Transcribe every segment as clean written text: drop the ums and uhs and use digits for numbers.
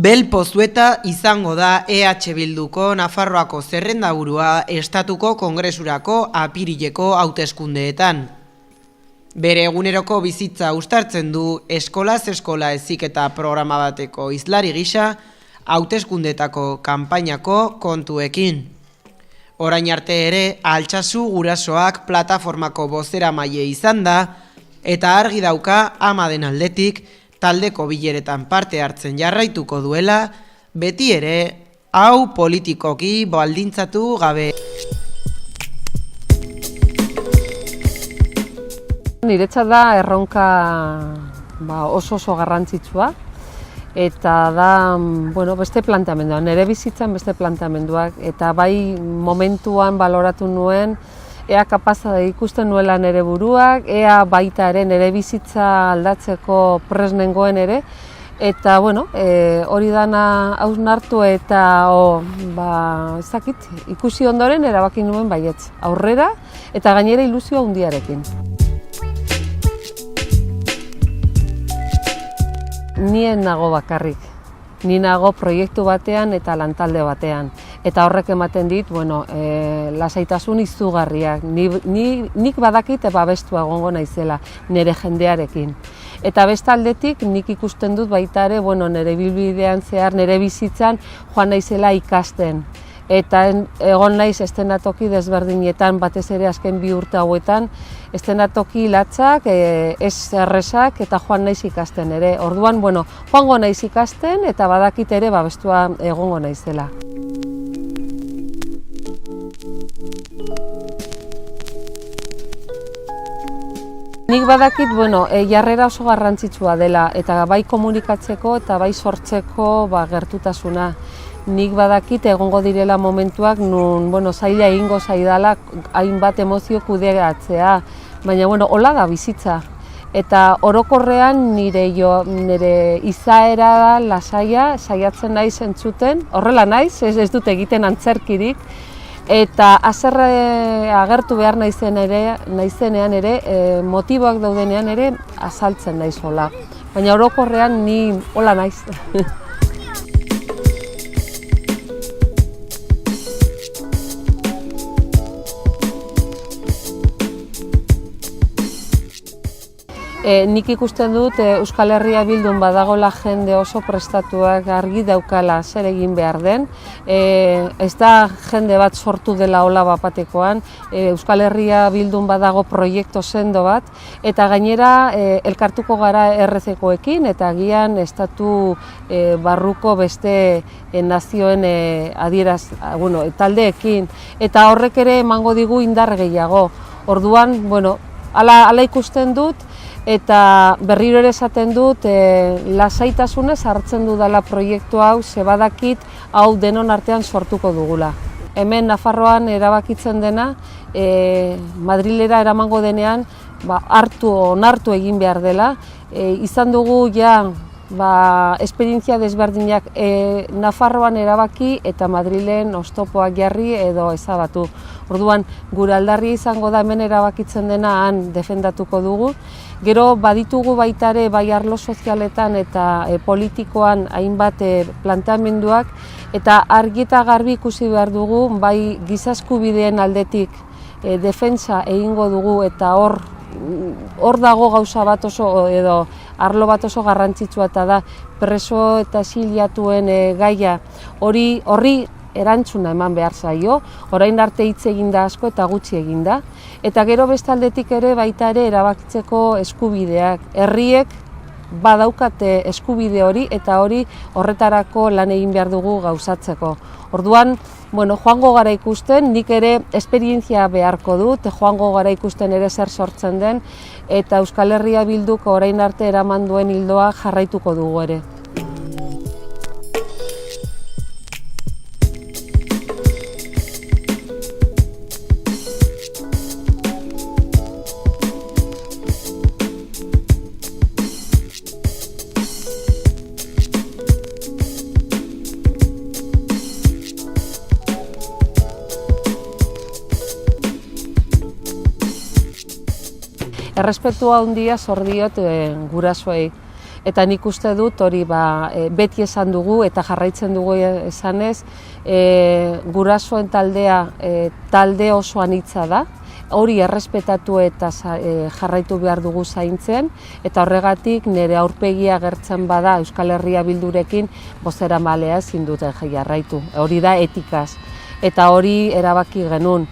Bel Pozueta izango da EH Bilduko Nafarroako zerrendaburua Estatuko Kongresurako apirileko hauteskundeetan. Bere eguneroko bizitza uztartzen du eskolaz eskola heziketa programa bateko hizlari gisa hauteskundeetako kanpainako kontuekin. Orain arte ere Altsasu gurasoak plataformako bozeramaile izan da eta argi dauka ama den aldetik taldeko bileretan parte hartzen jarraituko duela, beti ere, hau politikoki baldintzatu gabe. Niretzat da erronka oso garrantzitsua eta da beste planteamendua, nire bizitzan beste planteamenduak eta bai momentuan baloratu nuen ea kapaza ikusten nuela nire buruak, ea baita ere nire bizitza aldatzeko prest nengoen ere, eta hori dana hausnartu eta ikusi ondoren erabaki nuen baietz, aurrera eta gainera ilusio handiarekin. Nien nago bakarrik, ni nago proiektu batean eta lantalde batean. Eta horrek ematen dit, lasaitasun izugarriak. Nik badakit babestua egongo naizela nire jendearekin. Eta bestaldetik nik ikusten dut baita ere, nire bilbidean zehar, nire bizitzan joan naizela ikasten. Eta egon naiz eszenatoki desberdinetan, batez ere azken 2 urte hauetan, eszenatoki latzak, ez erresak eta joan naiz ikasten ere. Orduan, joango naiz ikasten eta badakit ere babestua egongo naizela. Nik badakit, jarrera oso garrantzitsua dela eta bai komunikatzeko eta bai sortzeko gertutasuna. Nik badakit egongo direla momentuak nun zaila egingo zaidala hainbat emozio kudeatzea, baina hola da bizitza. Eta orokorrean nire izaera lasaia saiatzen naiz entzuten, horrela naiz, ez dut egiten antzerkirik, eta haserre agertu behar naizenean ere, motiboak daudenean ere azaltzen naiz hola. Baina orokorrean ni hola naiz. Nik ikusten dut Euskal Herria Bildun badagola jende oso prestatuak argi daukala zer egin behar den. Ez da jende bat sortu dela hola bapatekoan, Euskal Herria Bildun badago proiektu sendo bat, eta gainera elkartuko gara RC-koekin eta agian estatu barruko beste nazioen taldeekin. Eta horrek ere emango digu indar gehiago. Orduan, hala ikusten dut, eta berriro ere esaten dut lasaitasunez hartzen dudala proiektu hau, ze badakit hau denon artean sortuko dugula. Hemen Nafarroan erabakitzen dena, Madrilera eramango denean onartu egin behar dela. Izan dugu esperientzia desberdinak Nafarroan erabaki eta Madrilen oztopoak jarri edo ezabatu. Orduan, gure aldarri izango da hemen erabakitzen dena han defendatuko dugu. Gero baditugu baita ere bai arlo sozialetan eta politikoan hainbat planteamenduak eta argi eta garbi ikusi behar dugu bai giza eskubideen aldetik defentsa egingo dugu eta hor dago gauza bat edo arlo bat oso garrantzitsua eta da preso eta exiliatuen gaia horri erantzuna eman behar zaio, orain arte hitz eginda asko eta gutxi eginda. Eta gero bestaldetik ere baita ere erabakitzeko eskubideak. Herriek badaukate eskubide hori eta horretarako lan egin behar dugu gauzatzeko. Orduan, joango gara ikusten, nik ere esperientzia beharko dut, joango gara ikusten ere zer sortzen den, eta Euskal Herria Bilduk orain arte eraman duen ildoa jarraituko dugu ere. Errespetua handia zor diot gurasoei. Eta nik uste dut hori beti esan dugu eta jarraitzen dugu esanez, gurasoen taldea talde oso anitza da, hori errespetatu eta jarraitu behar dugu zaintzen, eta horregatik nire aurpegia agertzen bada Euskal Herria Bildurekin bozeramalea ezin dute jarraitu, hori da etikaz, eta hori erabaki genuen.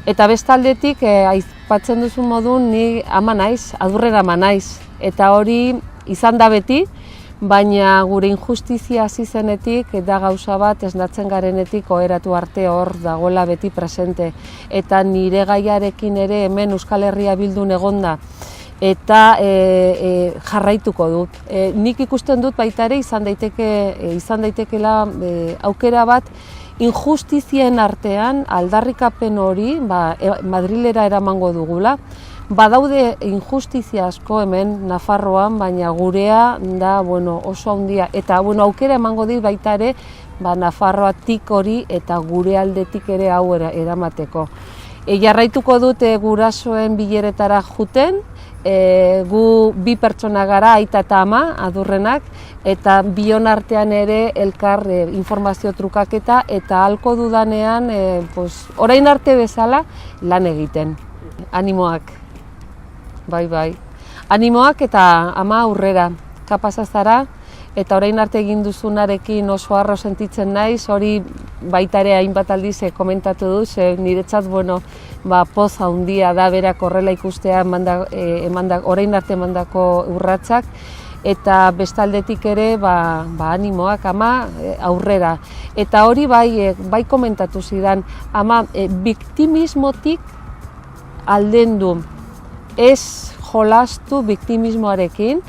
Eta bestaldetik, aipatzen duzu modun, ni ama naiz, adurrera ama naiz, eta hori izan da beti, baina gure injustizia hasi zenetik da gauza bat esnatzen garenetik oheratu arte hor dagoela beti presente. Eta nire gaiarekin ere hemen Euskal Herria Bildun egonda eta jarraituko dut. Nik ikusten dut baita ere izan daitekeela aukera bat injustizien artean aldarrikapen hori Madrilera eramango dugula. Badaude injustizia asko hemen Nafarroan, baina gurea da oso handia. Eta aukera emango dit baita ere Nafarroatik hori eta gure aldetik ere hau eramateko. Jarraituko dut gurasoen bileretara juten, gu bi pertsona gara, aita eta ama, adurrenak, eta bion artean ere elkar informazio trukaketa eta ahalko dudanean orain arte bezala lan egiten. Animoak. Bai. Animoak eta ama aurrera, kapasa zara, eta orain arte egin duzunarekin oso harro sentitzen naiz, hori baita ere hainbat aldiz komentatu du, niretzat poz handia da berak horrela ikustea orain arte emandako urratsak, eta bestaldetik ere animoak, ama aurrera. Eta hori bai komentatu zidan, ama biktimismotik aldendu. Ez jolastu biktimismoarekin,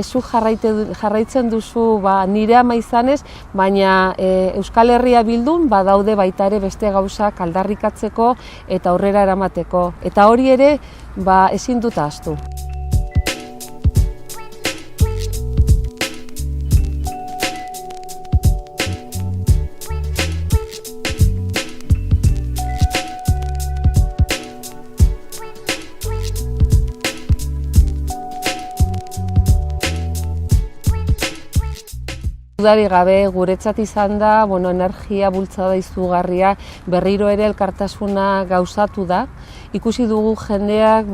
zu jarraitzen duzu nire ama izanez, baina Euskal Herria Bildun badaude baita ere beste gauzak aldarrikatzeko eta aurrera eramateko. Eta hori ere ezin dut ahaztu. Dudarik gabe, guretzat izan da, energia bultzada izugarria, berriro ere elkartasuna gauzatu da. Ikusi dugu jendeak,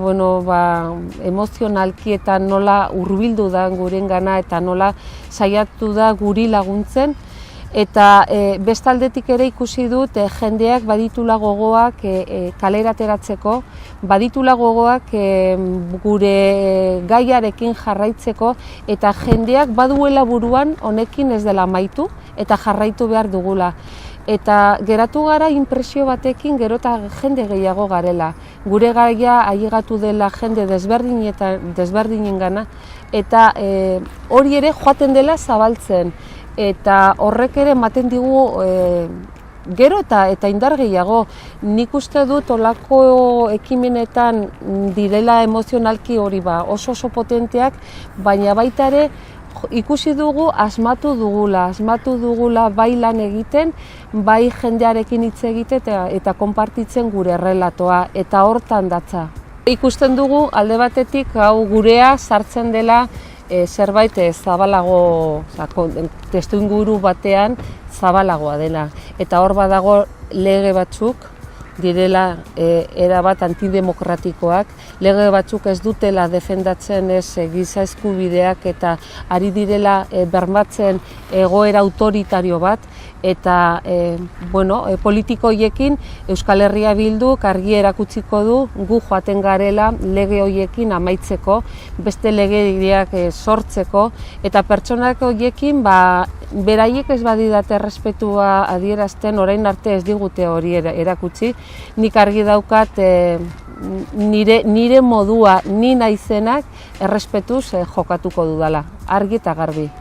emozionalki eta nola hurbildu da gurengana eta nola saiatu da guri laguntzen. Eta bestaldetik ere ikusi dut jendeak baditula gogoak kalera ateratzeko, baditula gogoak gure gaiarekin jarraitzeko, eta jendeak baduela buruan honekin ez dela amaitu eta jarraitu behar dugula. Eta geratu gara inpresio batekin gero eta jende gehiago garela. Gure gaia ailegatu dela jende desberdinengana eta hori ere joaten dela zabaltzen. Eta horrek ere ematen digu gero eta indar gehiago. Nik uste dut olako ekimenetan direla emozionalki hori oso potenteak, baina baita ere ikusi dugu asmatu dugula bai lan egiten, bai jendearekin hitz egiten eta konpartitzen gure errelatoa, eta hortan datza. Ikusten dugu alde batetik hau gurea sartzen dela zerbait zabalago, testuinguru batean zabalagoa dela. Eta hor badago lege batzuk direla erabat antidemokratikoak, lege batzuk ez dutela defendatzen giza eskubideak eta ari direla bermatzen egoera autoritario bat, eta politiko horiekin Euskal Herria Bilduk argi erakutsiko du gu joaten garela lege horiekin amaitzeko, beste legediak sortzeko, eta pertsonak horiekin beraiek ez badidate errespetua adierazten, orain arte ez digute hori erakutsi. Nik argi daukat nire modua, ni naizenak errespetuz jokatuko dudala, argi eta garbi.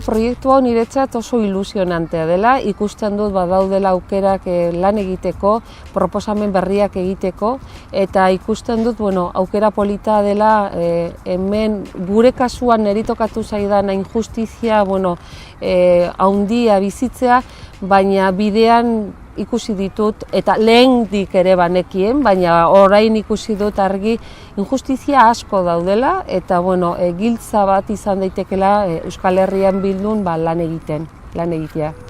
Proiektu hau niretzat oso ilusionantea dela, ikusten dut badaudela aukerak lan egiteko, proposamen berriak egiteko, eta ikusten dut aukera polita dela hemen gure kasuan niri tokatu zaidan injustizia haundia bizitzea, baina bidean ikusi ditut, eta lehendik ere banekien, baina orain ikusi dut argi injustizia asko daudela, eta giltza bat izan daitekela Euskal Herrian bildun lan egitea.